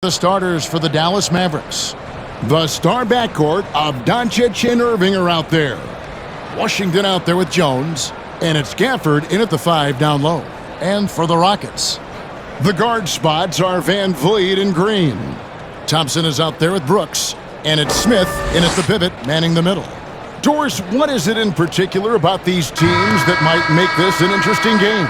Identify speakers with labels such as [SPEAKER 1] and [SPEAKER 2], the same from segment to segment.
[SPEAKER 1] The starters for the Dallas Mavericks. The star backcourt of Doncic and Irving are out there. Washington out there with Jones. And it's Gafford in at the 5 down low. And for the Rockets, the guard spots are Van Vliet and Green. Thompson is out there with Brooks. And it's Smith in at the pivot, manning the middle. Doris, what is it in particular about these teams that might make this an interesting game?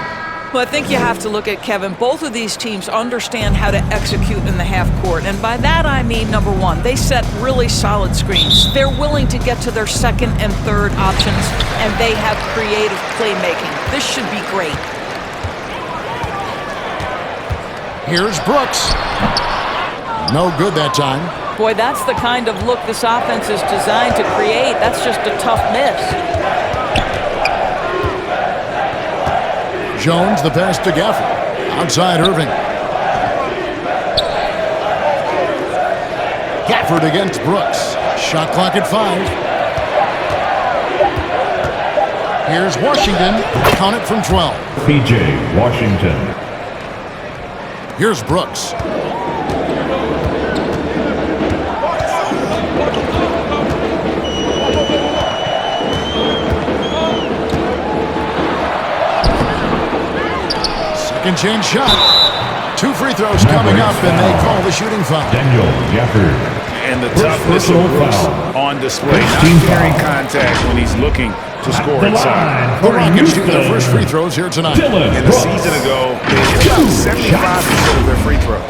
[SPEAKER 2] Well, I think you have to look at, Kevin, both of these teams understand how to execute in the half court. And by that, I mean, number one, they set really solid screens. They're willing to get to their second and third options, and they have creative playmaking. This should be great.
[SPEAKER 1] Here's Brooks. No good that time.
[SPEAKER 2] Boy, that's the kind of look this offense is designed to create. That's just a tough miss.
[SPEAKER 1] Jones, the pass to Gafford. Outside Irving. Gafford against Brooks. Shot clock at 5. Here's Washington. Count it from 12.
[SPEAKER 3] P.J. Washington.
[SPEAKER 1] Here's Brooks. Second chance shot. 2 free throws coming up, and they call the shooting foul.
[SPEAKER 3] Daniel Gafford.
[SPEAKER 4] And the toughness of Brooks on display. Not fearing contact when he's looking to score inside.
[SPEAKER 1] The Rockets shoot their first free throws here tonight.
[SPEAKER 4] And a season ago, they hit 75% of their free throws.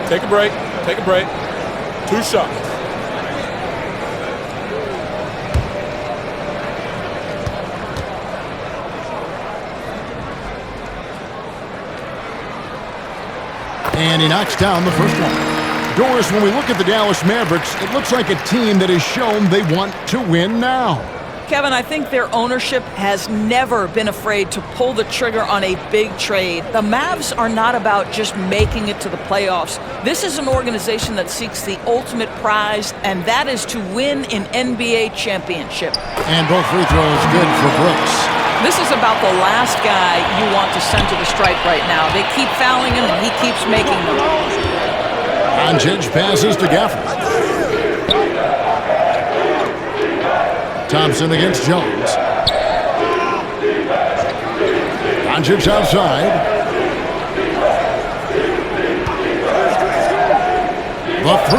[SPEAKER 5] Take a break. Take a break. 2 shots.
[SPEAKER 1] And he knocks down the first one. Doris, when we look at the Dallas Mavericks, it looks like a team that has shown they want to win now.
[SPEAKER 2] Kevin, I think their ownership has never been afraid to pull the trigger on a big trade. The Mavs are not about just making it to the playoffs. This is an organization that seeks the ultimate prize, and that is to win an NBA championship.
[SPEAKER 1] And both free throws good for Brooks.
[SPEAKER 2] This is about the last guy you want to send to the stripe right now. They keep fouling him, and he keeps making them.
[SPEAKER 1] Doncic passes to Gafford. Thompson against Jones. Doncic outside. The 3.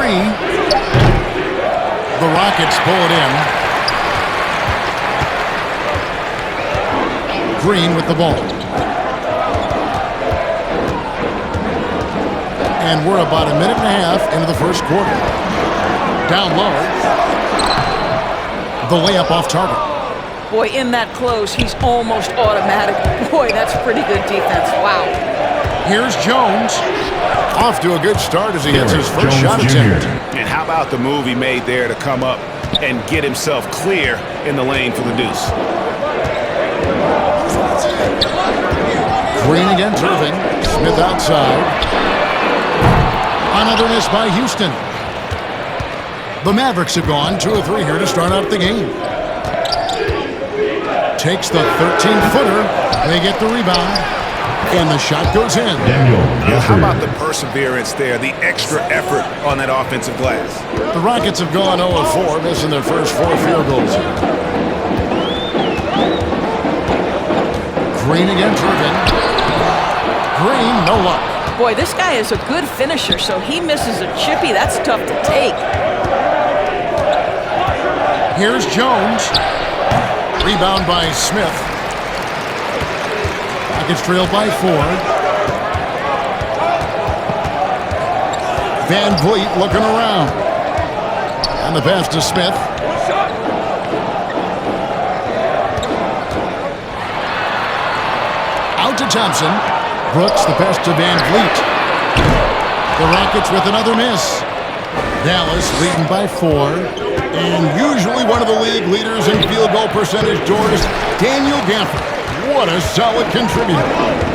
[SPEAKER 1] The Rockets pull it in. Green with the ball. And we're about a minute and a half into the first quarter. Down low. The layup off target.
[SPEAKER 2] Boy, in that close, he's almost automatic. Boy, that's pretty good defense. Wow.
[SPEAKER 1] Here's Jones. Off to a good start as he gets his first shot attempt.
[SPEAKER 4] And how about the move he made there to come up and get himself clear in the lane for the deuce?
[SPEAKER 1] Green against Irving. Smith outside. Another miss by Houston. The Mavericks have gone 2 of 3 here to start out the game. Takes the 13-footer. They get the rebound. And the shot goes in.
[SPEAKER 3] Daniel Gafford.
[SPEAKER 4] How about the perseverance there, the extra effort on that offensive glass?
[SPEAKER 1] The Rockets have gone 0 of 4, missing their first 4 field goals here. Green against Irving. Green, no luck.
[SPEAKER 2] Boy, this guy is a good finisher, so he misses a chippy. That's tough to take.
[SPEAKER 1] Here's Jones. Rebound by Smith. Rockets trail by 4. Van Vliet looking around. And the pass to Smith. Out to Thompson. Brooks, the pass to Van Vliet. The Rockets with another miss. Dallas leading by 4. And usually one of the league leaders in field goal percentage, Doris, Daniel Gafford. What a solid contributor.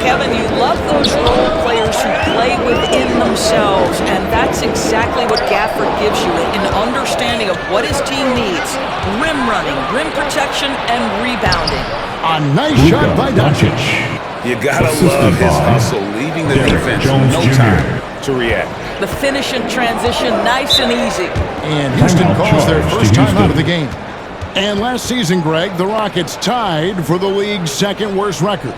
[SPEAKER 2] Kevin, you love those role players who play within themselves, and that's exactly what Gafford gives you, an understanding of what his team needs. Rim running, rim protection, and rebounding.
[SPEAKER 1] A nice shot by Doncic.
[SPEAKER 4] You gotta love his hustle, leaving the defense no time to react.
[SPEAKER 2] The finish and transition, nice and easy.
[SPEAKER 1] And Houston calls their first time out of the game. And last season, Greg, the Rockets tied for the league's second worst record.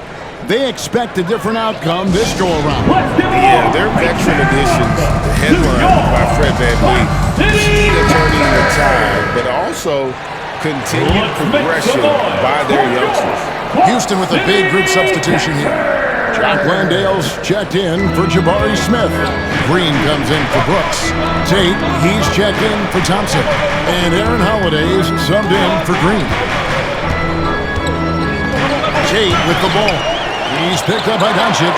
[SPEAKER 1] They expect a different outcome this go-around.
[SPEAKER 4] Yeah, their veteran additions, the headline by Fred VanVleet, key to turning the tide, but also continued progression by their youngsters.
[SPEAKER 1] Houston with a big group substitution here. Jack Landale's checked in for Jabari Smith. Green comes in for Brooks. Tate, he's checked in for Thompson. And Aaron Holiday's subbed in for Green. Tate with the ball. He's picked up by Doncic.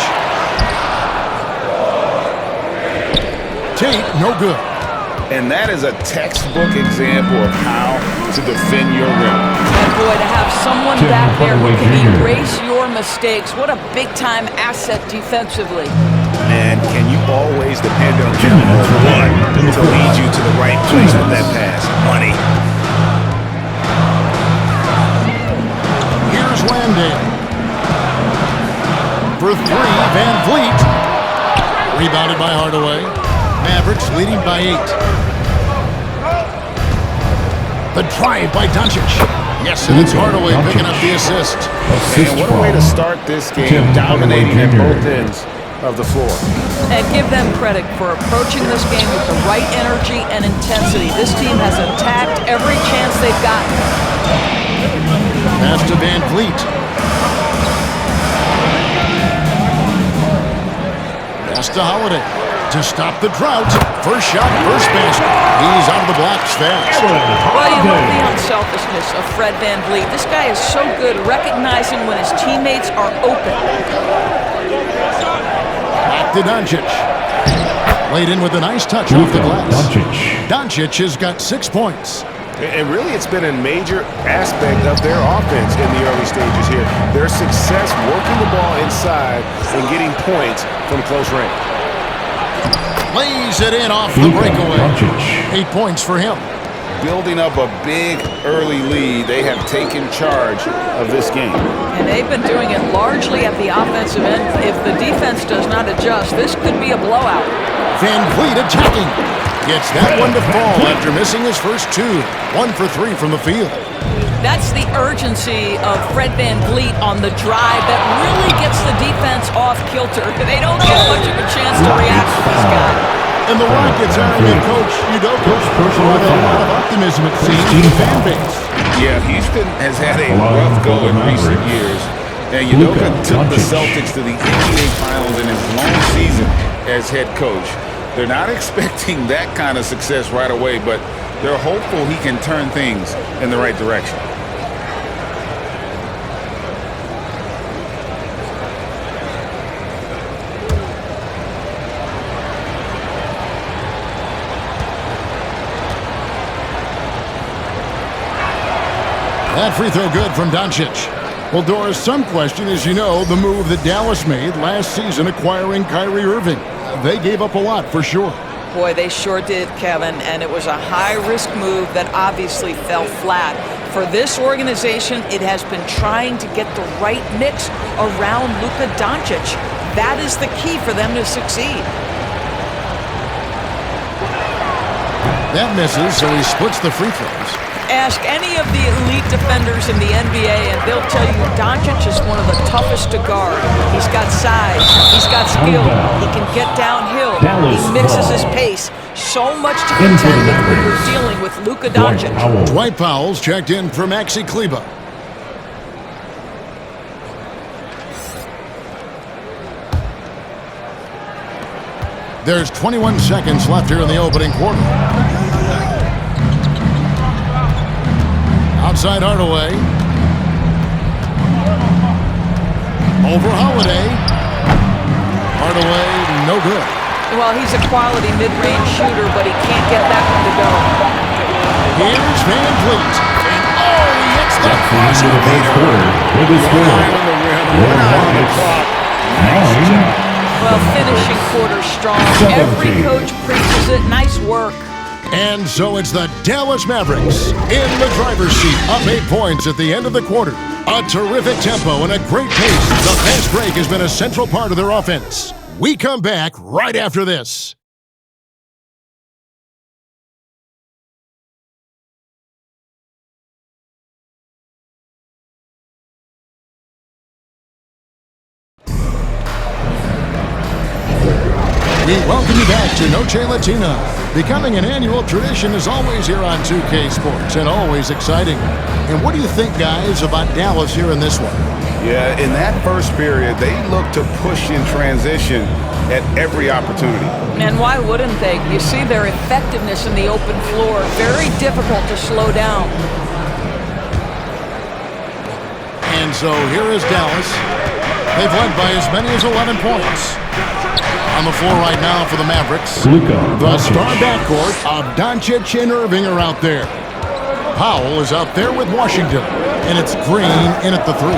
[SPEAKER 1] Tate, no good.
[SPEAKER 4] And that is a textbook example of how to defend your rim.
[SPEAKER 2] And boy, to have someone back there who can erase your mistakes, what a big-time asset defensively.
[SPEAKER 4] And can you always depend on him to lead you to the right place with that pass? Money.
[SPEAKER 1] Here's Landale. For three, Van Vliet. Rebounded by Hardaway. Mavericks leading by 8. The drive by Doncic. Yes, and it's Hardaway picking up the assist.
[SPEAKER 4] And what a way to start this game, dominating at both ends of the floor.
[SPEAKER 2] And give them credit for approaching this game with the right energy and intensity. This team has attacked every chance they've gotten.
[SPEAKER 1] Pass to Van Vliet. Pass to Holiday. To stop the drought. First shot, first basket. He's out of the blocks fast.
[SPEAKER 2] Well, you love the unselfishness of Fred VanVleet. This guy is so good recognizing when his teammates are open.
[SPEAKER 1] Back to Doncic. Laid in with a nice touch off the glass. Doncic has got 6 points.
[SPEAKER 4] And really, it's been a major aspect of their offense in the early stages here. Their success working the ball inside and getting points from close range.
[SPEAKER 1] Lays it in off the breakaway. 8 points for him.
[SPEAKER 4] Building up a big early lead, they have taken charge of this game.
[SPEAKER 2] And they've been doing it largely at the offensive end. If the defense does not adjust, this could be a blowout.
[SPEAKER 1] Van Vliet attacking. Gets that one to fall after missing his first 2. 1 for 3 from the field.
[SPEAKER 2] That's the urgency of Fred VanVleet on the drive that really gets the defense off kilter. They don't get much of a chance to react to this guy.
[SPEAKER 1] And the Rockets are with Coach Udoka brought a lot of optimism, it seems, to the fan base.
[SPEAKER 4] Yeah, Houston has had a rough go in recent years. And Udoka took the Celtics to the NBA Finals in his long season as head coach. They're not expecting that kind of success right away, but they're hopeful he can turn things in the right direction.
[SPEAKER 1] That free throw good from Doncic. Well, Doris, some question, as you know, the move that Dallas made last season acquiring Kyrie Irving. They gave up a lot for sure.
[SPEAKER 2] Boy, they sure did, Kevin, and it was a high-risk move that obviously fell flat. For this organization, it has been trying to get the right mix around Luka Doncic. That is the key for them to succeed.
[SPEAKER 1] That misses, so he splits the free throws.
[SPEAKER 2] Ask any of the elite defenders in the NBA, and they'll tell you Doncic is one of the toughest to guard. He's got size. He's got skill. He can get downhill. He mixes his pace. So much to contend with when you're dealing with Luka Doncic.
[SPEAKER 1] Dwight Powell's checked in for Maxi Kleber. There's 21 seconds left here in the opening quarter. Outside Hardaway. Over Holiday. Hardaway, no good.
[SPEAKER 2] Well, he's a quality mid-range shooter, but he can't get that one to go.
[SPEAKER 1] Here's Van Vliet. And he hits the
[SPEAKER 4] High on the rim One eye on the clock. Nice job.
[SPEAKER 2] Well, finishing quarter strong. Every coach preaches it. Nice work.
[SPEAKER 1] And so it's the Dallas Mavericks in the driver's seat, up 8 points at the end of the quarter. A terrific tempo and a great pace. The fast break has been a central part of their offense. We come back right after this. We welcome you back to Noche Latina. Becoming an annual tradition is always here on 2K Sports and always exciting. And what do you think, guys, about Dallas here in this one?
[SPEAKER 4] Yeah, in that first period, they looked to push in transition at every opportunity.
[SPEAKER 2] And why wouldn't they? You see their effectiveness in the open floor. Very difficult to slow down.
[SPEAKER 1] And so here is Dallas. They've led by as many as 11 points. On the floor right now for the Mavericks. The star backcourt of Doncic and Irving are out there. Powell is out there with Washington. And it's Green in at the 3.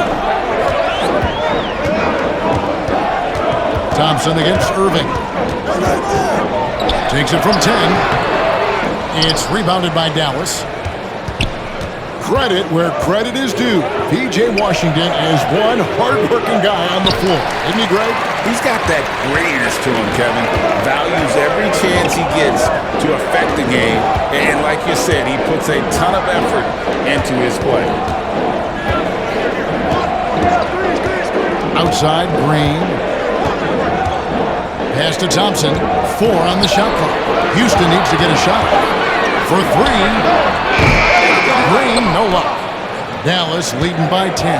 [SPEAKER 1] Thompson against Irving. Takes it from 10. It's rebounded by Dallas. Credit where credit is due. P.J. Washington is one hard-working guy on the floor. Isn't he, Greg?
[SPEAKER 4] He's got that greatness to him, Kevin. Values every chance he gets to affect the game. And like you said, he puts a ton of effort into his play.
[SPEAKER 1] Outside, Green. Pass to Thompson. 4 on the shot clock. Houston needs to get a shot. For 3. Green, no luck. Dallas leading by 10.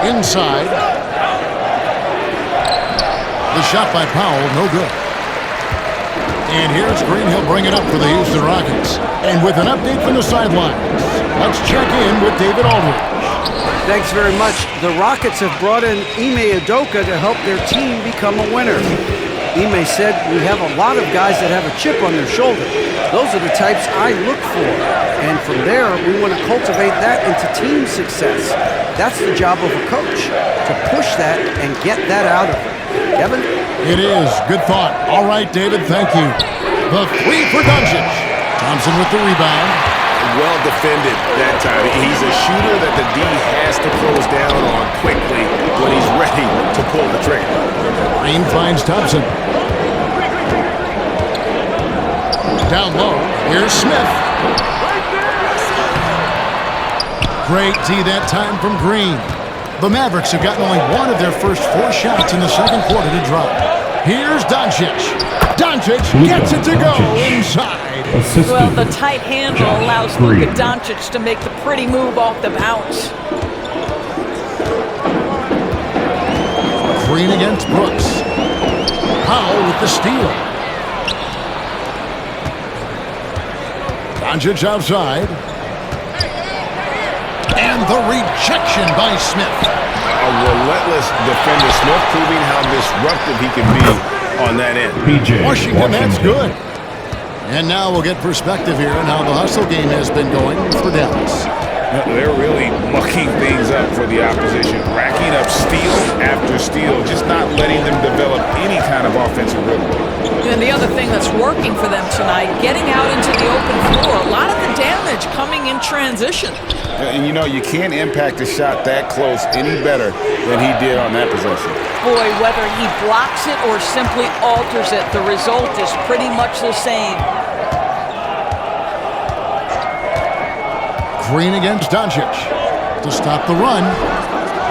[SPEAKER 1] Inside. The shot by Powell, no good. And here's Green. He'll bring it up for the Houston Rockets. And with an update from the sidelines, let's check in with David Aldridge.
[SPEAKER 6] Thanks very much. The Rockets have brought in Ime Udoka to help their team become a winner. Ime said, "We have a lot of guys that have a chip on their shoulder. Those are the types I look for. And from there, we want to cultivate that into team success. That's the job of a coach, to push that and get that out of them." Kevin?
[SPEAKER 1] It is. Good thought. All right, David, thank you. The 3 for Doncic. Thompson with the rebound.
[SPEAKER 4] Well defended that time. He's a shooter that the D has to close down on quickly when he's ready to pull the trigger.
[SPEAKER 1] Green finds Thompson. Down low, here's Smith. Great D that time from Green. The Mavericks have gotten only one of their first 4 shots in the second quarter to drop. Here's Doncic. Doncic gets it to go inside.
[SPEAKER 2] Well, the tight handle allows Luka Doncic to make the pretty move off the bounce.
[SPEAKER 1] Green against Brooks. Powell with the steal. Doncic outside. And the rejection by Smith.
[SPEAKER 4] A relentless defender. Smith proving how disruptive he can be on that end.
[SPEAKER 3] P.J.
[SPEAKER 1] Washington, that's good. And now we'll get perspective here on how the hustle game has been going for Dallas.
[SPEAKER 4] They're really mucking things up for the opposition, racking up steal after steal, just not letting them develop any kind of offensive rhythm.
[SPEAKER 2] And the other thing that's working for them tonight, getting out into the open floor. A lot of the damage coming in transition.
[SPEAKER 4] And you know, you can't impact a shot that close any better than he did on that possession.
[SPEAKER 2] Boy, whether he blocks it or simply alters it, the result is pretty much the same.
[SPEAKER 1] Green against Doncic to stop the run.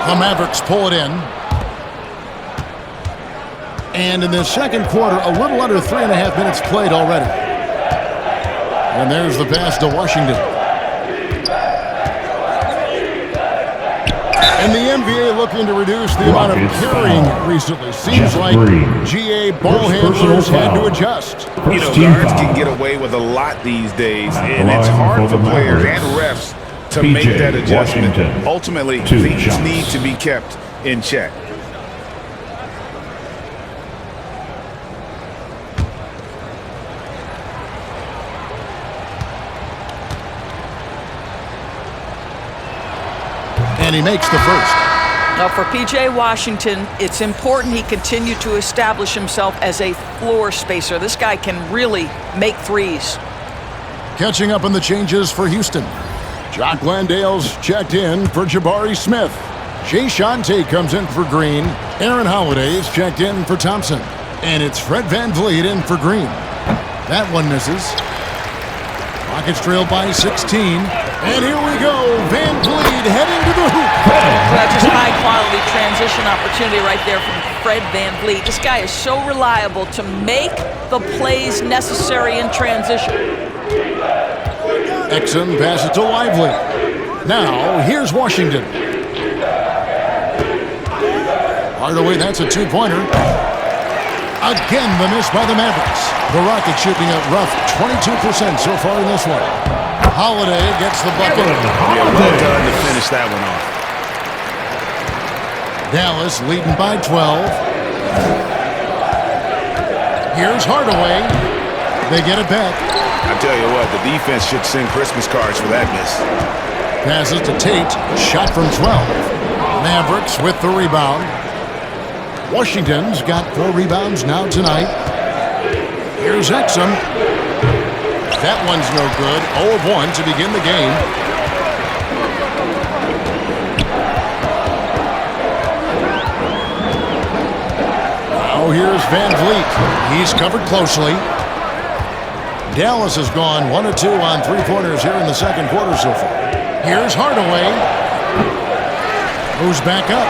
[SPEAKER 1] The Mavericks pull it in. And in the second quarter, a little under 3.5 minutes played already. And there's the pass to Washington. And the NBA looking to reduce the amount of carrying recently. Seems like GA ball handlers had to adjust.
[SPEAKER 4] You know, guards can get away with a lot these days, and it's hard for players and refs to make that adjustment. Ultimately, things need to be kept in check.
[SPEAKER 1] And he makes the first.
[SPEAKER 2] Now for P.J. Washington, it's important he continue to establish himself as a floor spacer. This guy can really make threes.
[SPEAKER 1] Catching up on the changes for Houston. Jock Landale's checked in for Jabari Smith. Jay Shante comes in for Green. Aaron Holiday's checked in for Thompson. And it's Fred VanVleet in for Green. That one misses. Rockets trail by 16. And here we go. VanVleet heading to the hoop.
[SPEAKER 2] Well, just high-quality transition opportunity right there from Fred VanVleet. This guy is so reliable to make the plays necessary in transition.
[SPEAKER 1] Exum passes to Lively. Now, here's Washington. Hardaway, that's a two-pointer. Again, the miss by the Mavericks. The Rockets shooting a rough 22% so far in this one. Holiday gets the bucket.
[SPEAKER 4] Yeah, well done to finish that one off.
[SPEAKER 1] Dallas leading by 12. Here's Hardaway. They get it back.
[SPEAKER 4] I tell you what, the defense should send Christmas cards for that miss.
[SPEAKER 1] Passes to Tate. Shot from 12. Mavericks with the rebound. Washington's got 4 rebounds now tonight. Here's Exum. That one's no good. 0 of 1 to begin the game. Now here's VanVleet. He's covered closely. Dallas has gone 1 of 2 on 3-pointers here in the second quarter so far. Here's Hardaway. Moves back up.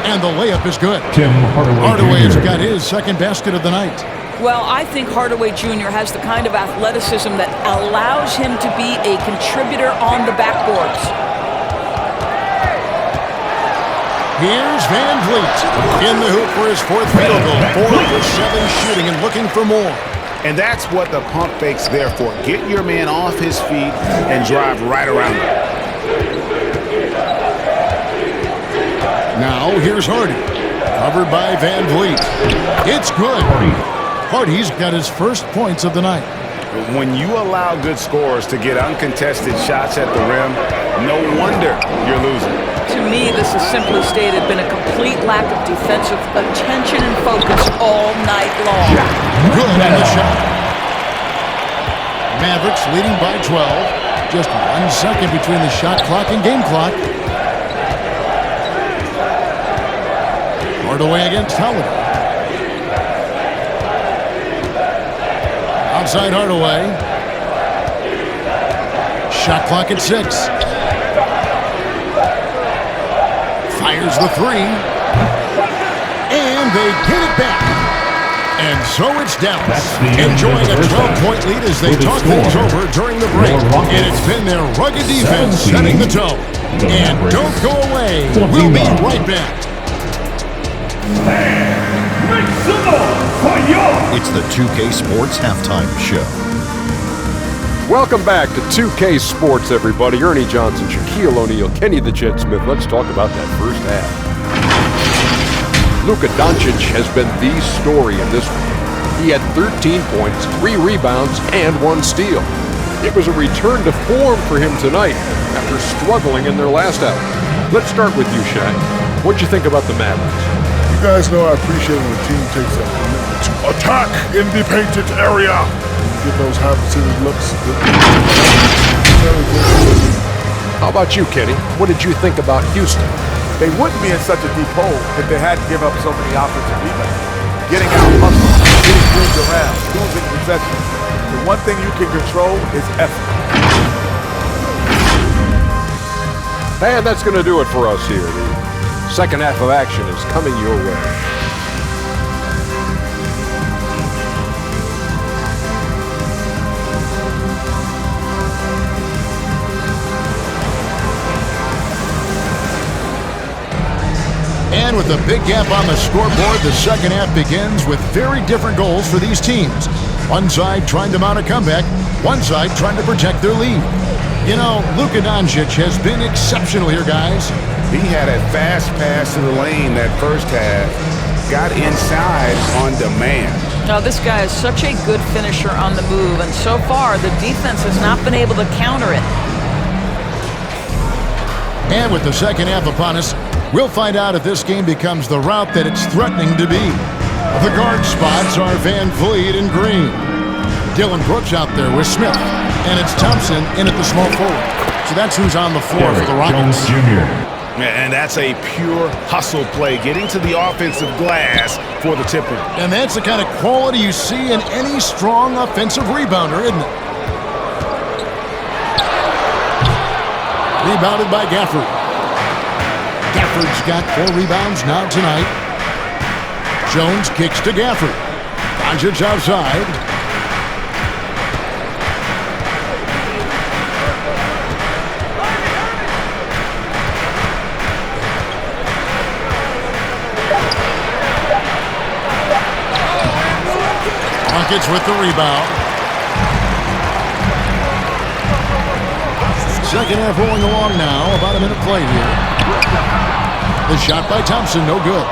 [SPEAKER 1] And the layup is good.
[SPEAKER 3] Tim
[SPEAKER 1] Hardaway has got his second basket of the night.
[SPEAKER 2] Well, I think Hardaway Jr. has the kind of athleticism that allows him to be a contributor on the backboards.
[SPEAKER 1] Here's VanVleet in the hoop for his 4th field goal. 4 for 7 shooting and looking for more.
[SPEAKER 4] And that's what the pump fake's there for. Get your man off his feet and drive right around him.
[SPEAKER 1] Now here's Hardy. Covered by VanVleet. It's good. Hardy's got his first points of the night.
[SPEAKER 4] When you allow good scorers to get uncontested shots at the rim, no wonder you're losing.
[SPEAKER 2] To me, this has simply stated been a complete lack of defensive attention and focus all night long.
[SPEAKER 1] Good on the shot. Mavericks leading by 12. Just 1 second between the shot clock and game clock. Hardaway against Holiday. Outside Hardaway. Shot clock at 6. Fires the 3. And they get it back. And so it's Dallas, enjoying a 12-point lead as they talk things over during the break. And it's been their rugged defense setting the tone. And don't go away. We'll be right back.
[SPEAKER 7] It's the 2K Sports Halftime Show.
[SPEAKER 8] Welcome back to 2K Sports, everybody. Ernie Johnson, Shaquille O'Neal, Kenny the Jet Smith. Let's talk about that first half. Luka Doncic has been the story in this one. He had 13 points, 3 rebounds, and 1 steal. It was a return to form for him tonight after struggling in their last out. Let's start with you, Shaq. What'd you think about the Mavericks?
[SPEAKER 9] You guys know I appreciate when a team takes a commitment to attack in the painted area. Get those high percentage looks.
[SPEAKER 8] How about you, Kenny? What did you think about Houston?
[SPEAKER 10] They wouldn't be in such a deep hole if they hadn't given up so many offensive rebounds. Getting out hustled, getting moved around, losing possession. The one thing you can control is effort.
[SPEAKER 8] And that's going to do it for us here. The second half of action is coming your way.
[SPEAKER 1] And with a big gap on the scoreboard, the second half begins with very different goals for these teams. One side trying to mount a comeback, one side trying to protect their lead. You know, Luka Doncic has been exceptional here, guys.
[SPEAKER 4] He had a fast pass to the lane that first half. Got inside on demand.
[SPEAKER 2] Now, this guy is such a good finisher on the move, and so far the defense has not been able to counter it.
[SPEAKER 1] And with the second half upon us, we'll find out if this game becomes the route that it's threatening to be. The guard spots are Van Vliet and Green. Dylan Brooks out there with Smith. And it's Thompson in at the small forward. So that's who's on the floor for the Rockets.
[SPEAKER 11] And that's a pure hustle play, getting to the offensive glass for the tip-in.
[SPEAKER 1] And that's the kind of quality you see in any strong offensive rebounder, isn't it? Rebounded by Gafford. Gafford's got 4 rebounds now tonight. Jones kicks to Gafford. Doncic outside. Rockets with the rebound. Second half rolling along now. About a minute play here. The shot by Thompson, no good.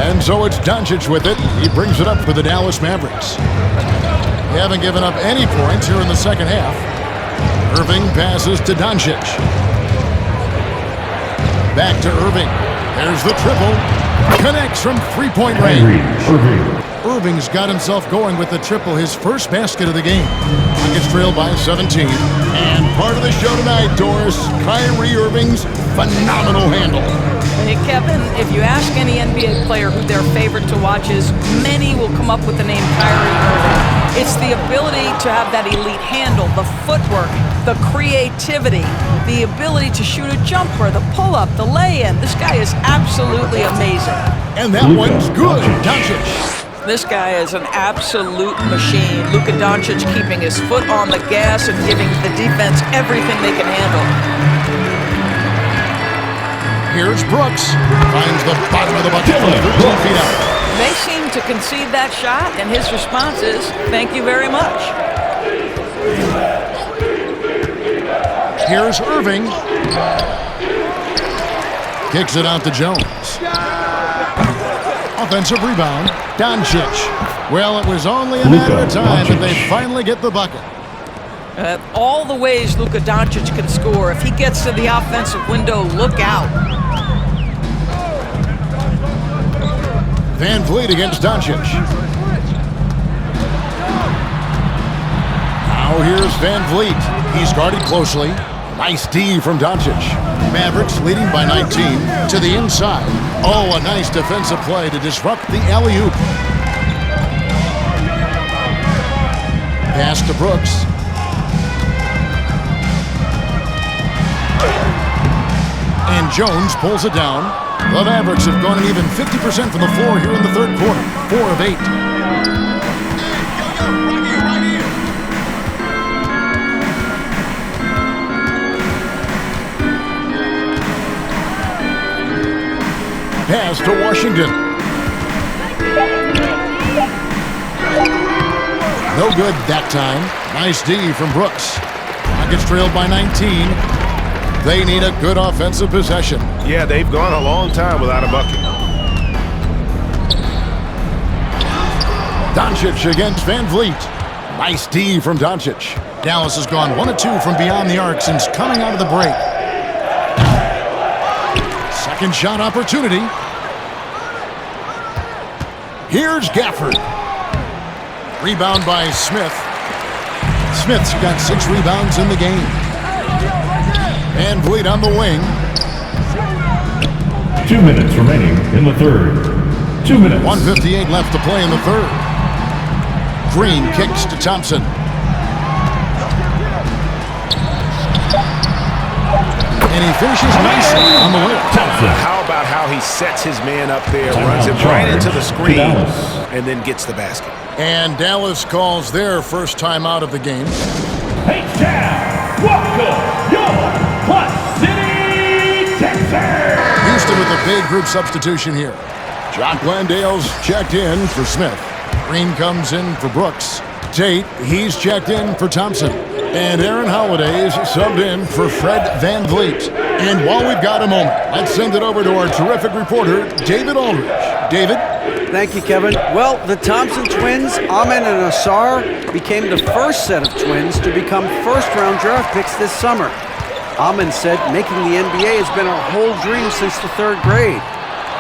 [SPEAKER 1] And so it's Doncic with it. He brings it up for the Dallas Mavericks. They haven't given up any points here in the second half. Irving passes to Doncic. Back to Irving. There's the triple. Connects from three-point range. Irving's got himself going with the triple, his first basket of the game. Rockets trail by 17. And part of the show tonight, Doris, Kyrie Irving's phenomenal handle.
[SPEAKER 2] Hey, Kevin, if you ask any NBA player who their favorite to watch is, many will come up with the name Kyrie Irving. It's the ability to have that elite handle, the footwork, the creativity, the ability to shoot a jumper, the pull-up, the lay-in. This guy is absolutely amazing.
[SPEAKER 1] And that one's good. Doncic.
[SPEAKER 2] This guy is an absolute machine. Luka Doncic keeping his foot on the gas and giving the defense everything they can handle.
[SPEAKER 1] Here's Brooks. Finds the bottom of the bucket from 13 feet out.
[SPEAKER 2] They seem to concede that shot, and his response is, thank you very much.
[SPEAKER 1] Here's Irving. Kicks it out to Jones. Offensive rebound. Doncic. Well, it was only a matter of time that they finally get the bucket.
[SPEAKER 2] All the ways Luka Doncic can score. If he gets to the offensive window, look out.
[SPEAKER 1] Van Vliet against Doncic. Now here's Van Vliet. He's guarded closely. Nice D from Doncic. Mavericks leading by 19 to the inside. Oh, a nice defensive play to disrupt the alley-oop. Pass to Brooks. And Jones pulls it down. The Mavericks have gone an even 50% from the floor here in the third quarter. 4 of 8. Pass to Washington. No good that time. Nice D from Brooks. Rockets trailed by 19. They need a good offensive possession.
[SPEAKER 11] Yeah, they've gone a long time without a bucket.
[SPEAKER 1] Doncic against Van Vliet. Nice D from Doncic. Dallas has gone 1 of 2 from beyond the arc since coming out of the break. Second shot opportunity. Here's Gafford. Rebound by Smith. Smith's got 6 rebounds in the game. Van Vliet on the wing.
[SPEAKER 3] 2 minutes remaining in the third. 2 minutes.
[SPEAKER 1] 1:58 left to play in the third. Green kicks to Thompson. And he finishes nicely on the way.
[SPEAKER 11] How about how he sets his man up there, runs him right into the screen, and then gets the basket.
[SPEAKER 1] And Dallas calls their first timeout of the game.
[SPEAKER 3] H-Town, welcome your Plus City, Texas.
[SPEAKER 1] Houston with a big group substitution here. Jock Landale's checked in for Smith. Green comes in for Brooks. Tate, he's checked in for Thompson. And Aaron Holiday's subbed in for Fred Van Vliet. And while we've got a moment, let's send it over to our terrific reporter, David Aldridge. David?
[SPEAKER 6] Thank you, Kevin. Well, the Thompson twins, Amin and Asar, became the first set of twins to become first-round draft picks this summer. Amon said making the NBA has been our whole dream since the 3rd grade.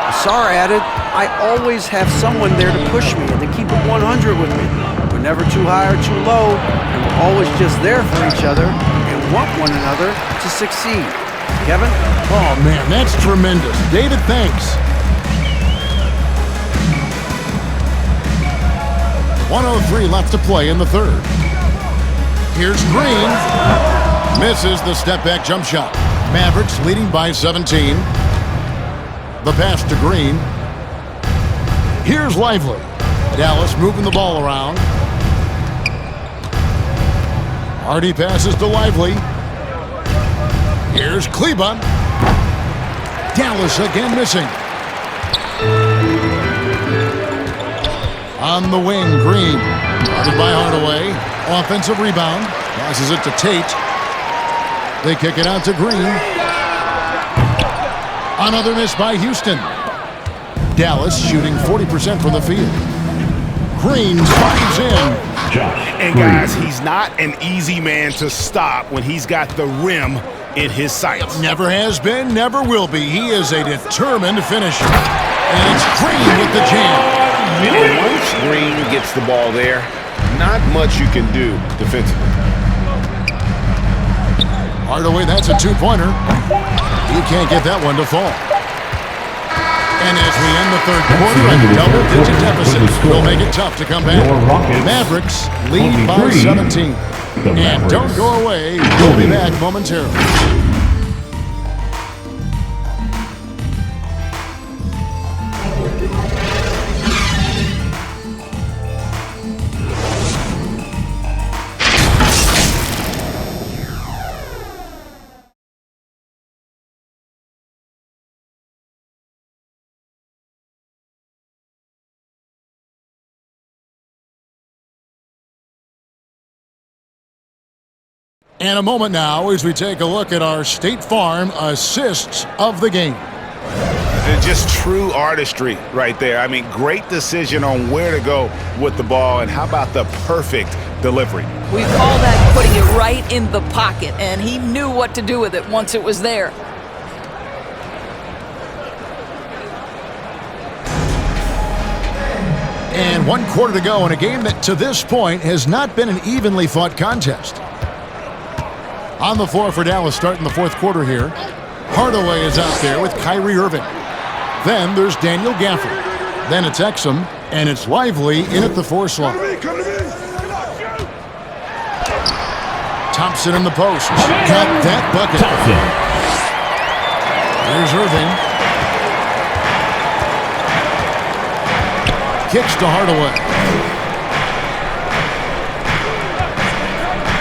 [SPEAKER 6] Asar added, I always have someone there to push me and to keep it 100 with me. We're never too high or too low, and we're always just there for each other and want one another to succeed. Kevin?
[SPEAKER 1] Oh, man, that's tremendous. David, thanks. 1:03 left to play in the 3rd. Here's Green. Misses the step-back jump shot. Mavericks leading by 17. The pass to Green. Here's Lively. Dallas moving the ball around. Hardy passes to Lively. Here's Kleba. Dallas again missing. On the wing, Green. Guarded by Hardaway. Offensive rebound. Passes it to Tate. They kick it out to Green. Another miss by Houston. Dallas shooting 40% from the field. Green drives in.
[SPEAKER 11] And guys, he's not an easy man to stop when he's got the rim in his sights.
[SPEAKER 1] Never has been, never will be. He is a determined finisher. And it's Green with the jam.
[SPEAKER 11] And once Green gets the ball there, not much you can do defensively.
[SPEAKER 1] Hardaway, that's a 2-pointer. He can't get that one to fall. And as we end the 3rd quarter, a double-digit deficit will make it tough to come back. Mavericks lead by 17. And don't go away. We'll be back momentarily. And a moment now as we take a look at our State Farm assists of the game.
[SPEAKER 11] Just true artistry right there. I mean, great decision on where to go with the ball, and how about the perfect delivery?
[SPEAKER 2] We call that putting it right in the pocket, and he knew what to do with it once it was there.
[SPEAKER 1] And 1 quarter to go in a game that to this point has not been an evenly fought contest. On the floor for Dallas starting the 4th quarter here. Hardaway is out there with Kyrie Irving. Then there's Daniel Gafford. Then it's Exum, and it's Lively in at the 4 slot. Thompson in the post. Got that bucket. Here's Irving. Kicks to Hardaway.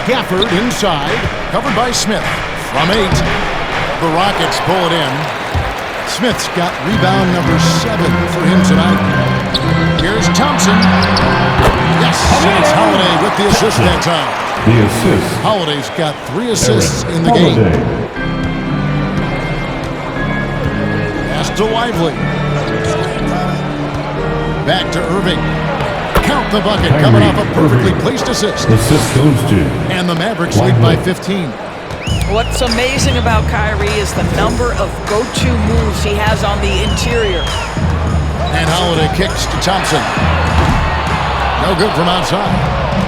[SPEAKER 1] Gafford inside. Covered by Smith. From 8. The Rockets pull it in. Smith's got rebound number 7 for him tonight. Here's Thompson. Yes, and it's Holiday with the assist that time.
[SPEAKER 3] The assist.
[SPEAKER 1] Holiday's got 3 assists in the game. Pass to Lively. Back to Irving. Count the bucket coming off a perfectly placed assist.
[SPEAKER 3] Assist goes to.
[SPEAKER 1] And the Mavericks lead by 15.
[SPEAKER 2] What's amazing about Kyrie is the number of go-to moves he has on the interior.
[SPEAKER 1] And Holiday kicks to Thompson. No good from outside.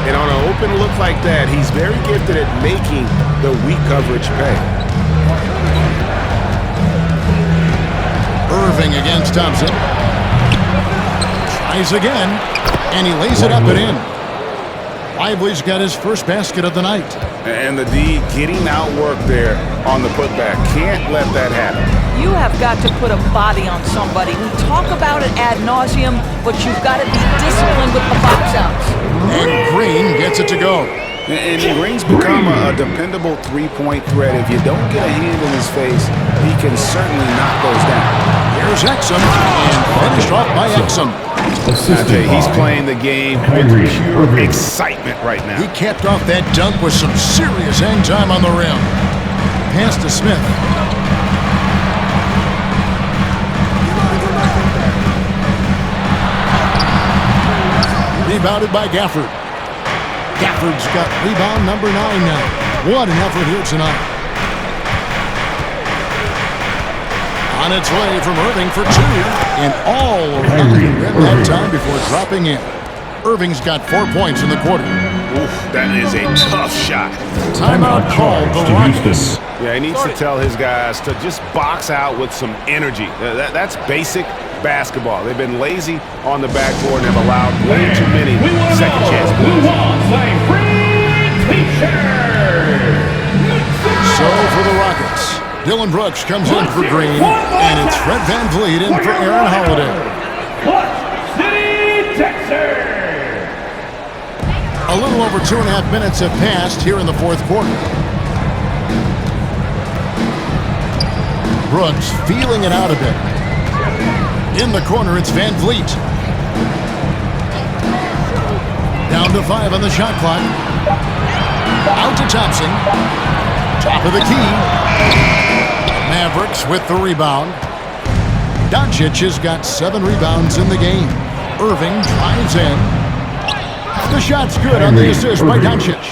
[SPEAKER 11] And on an open look like that, he's very gifted at making the weak coverage pay.
[SPEAKER 1] Irving against Thompson. Tries again, and he lays it up and in. Lively's got his first basket of the night.
[SPEAKER 11] And the D getting outworked there on the putback. Can't let that happen.
[SPEAKER 2] You have got to put a body on somebody. We talk about it ad nauseum, but you've got to be disciplined with the box outs.
[SPEAKER 1] And Green gets it to go.
[SPEAKER 11] And Green's become a dependable three-point threat. If you don't get a hand in his face, he can certainly knock those down.
[SPEAKER 1] Here's Exum, and finished off by Exum.
[SPEAKER 11] He's playing the game with pure excitement right now.
[SPEAKER 1] He capped off that dunk with some serious hang time on the rim. Pass to Smith. Rebounded by Gafford. Gafford's got rebound number 9 now. What an effort here tonight. On its way from Irving for two. And all of that time before dropping in. Irving's got 4 points in the quarter.
[SPEAKER 11] Oof, that is a tough shot.
[SPEAKER 1] Timeout called the Rockets.
[SPEAKER 11] Yeah, he needs to tell his guys to just box out with some energy. That's basic basketball. They've been lazy on the backboard and have allowed way too many second chance points.
[SPEAKER 1] So for the Rockets, Dylan Brooks comes in for Green, and it's Fred VanVleet in for Aaron Holiday. A little over 2.5 minutes have passed here in the fourth quarter. Brooks feeling it out a bit. In the corner, it's VanVleet. Down to 5 on the shot clock. Out to Thompson. Top of the key. Mavericks with the rebound. Doncic has got 7 rebounds in the game. Irving drives in. The shot's good on the assist by Doncic.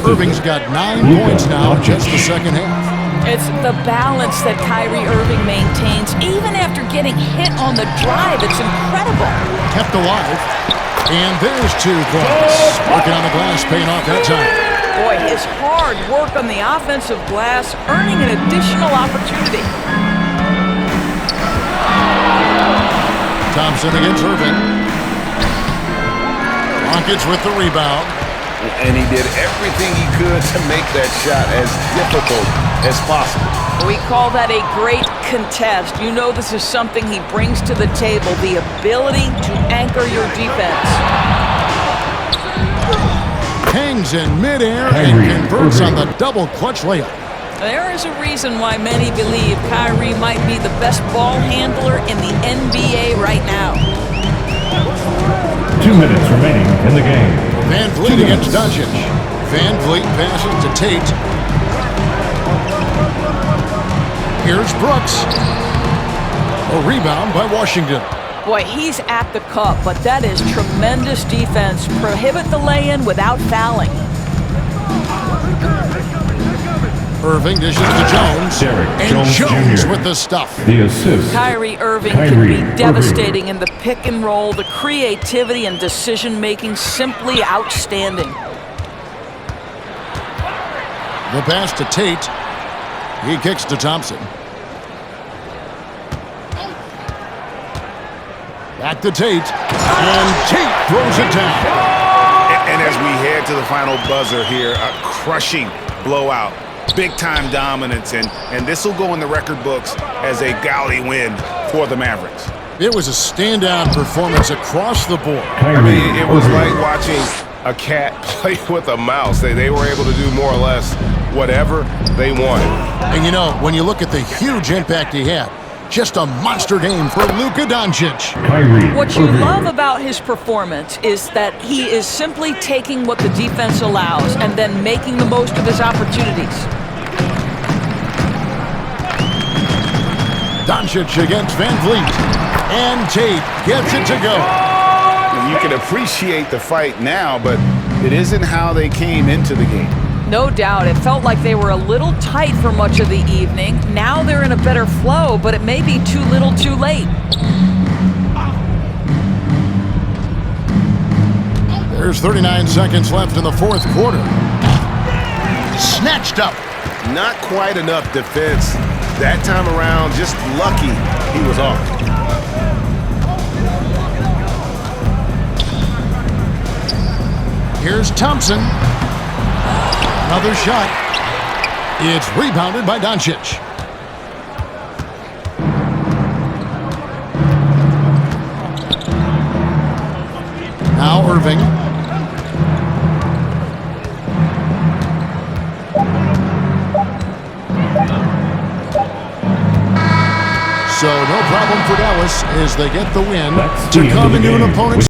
[SPEAKER 1] Irving's got 9 points now in just the second half.
[SPEAKER 2] It's the balance that Kyrie Irving maintains even after getting hit on the drive. It's incredible.
[SPEAKER 1] Kept alive. And there's 2 points. Working on the glass, paying off that time.
[SPEAKER 2] Boy, his hard work on the offensive glass earning an additional opportunity.
[SPEAKER 1] Thompson against Irving. Rockets with the rebound.
[SPEAKER 4] And he did everything he could to make that shot as difficult as possible.
[SPEAKER 2] We call that a great contest. You know this is something he brings to the table, the ability to anchor your defense.
[SPEAKER 1] Hangs in midair and converts on the double clutch layup.
[SPEAKER 2] There is a reason why many believe Kyrie might be the best ball handler in the NBA right now.
[SPEAKER 3] 2 minutes remaining in the game.
[SPEAKER 1] VanVleet against Doncic. VanVleet passes to Tate. Here's Brooks. A rebound by Washington.
[SPEAKER 2] Boy, he's at the cup, but that is tremendous defense. Prohibit the lay-in without fouling.
[SPEAKER 1] Irving dishes to Jones. And Jones with the stuff.
[SPEAKER 3] The assist.
[SPEAKER 2] Kyrie Irving can be devastating in the pick and roll. The creativity and decision-making simply outstanding.
[SPEAKER 1] The pass to Tate. He kicks to Thompson. Back to Tate. And Tate throws it down.
[SPEAKER 11] And as we head to the final buzzer here, a crushing blowout. Big-time dominance, and this will go in the record books as a gaudy win for the Mavericks.
[SPEAKER 1] It was a standout performance across the board.
[SPEAKER 12] I mean, it was like watching a cat play with a mouse. They were able to do more or less whatever they wanted.
[SPEAKER 1] And you know, when you look at the huge impact he had, just a monster game for Luka Doncic.
[SPEAKER 2] What you love about his performance is that he is simply taking what the defense allows and then making the most of his opportunities.
[SPEAKER 1] Doncic against VanVleet. And Tate gets it to go.
[SPEAKER 11] You can appreciate the fight now, but it isn't how they came into the game.
[SPEAKER 2] No doubt. It felt like they were a little tight for much of the evening. Now they're in a better flow, but it may be too little too late.
[SPEAKER 1] There's 39 seconds left in the fourth quarter. Snatched up.
[SPEAKER 12] Not quite enough defense. That time around, just lucky he was off.
[SPEAKER 1] Here's Thompson. Another shot. It's rebounded by Doncic. Now Irving. So no problem for Dallas as they get the win to come into an opponent's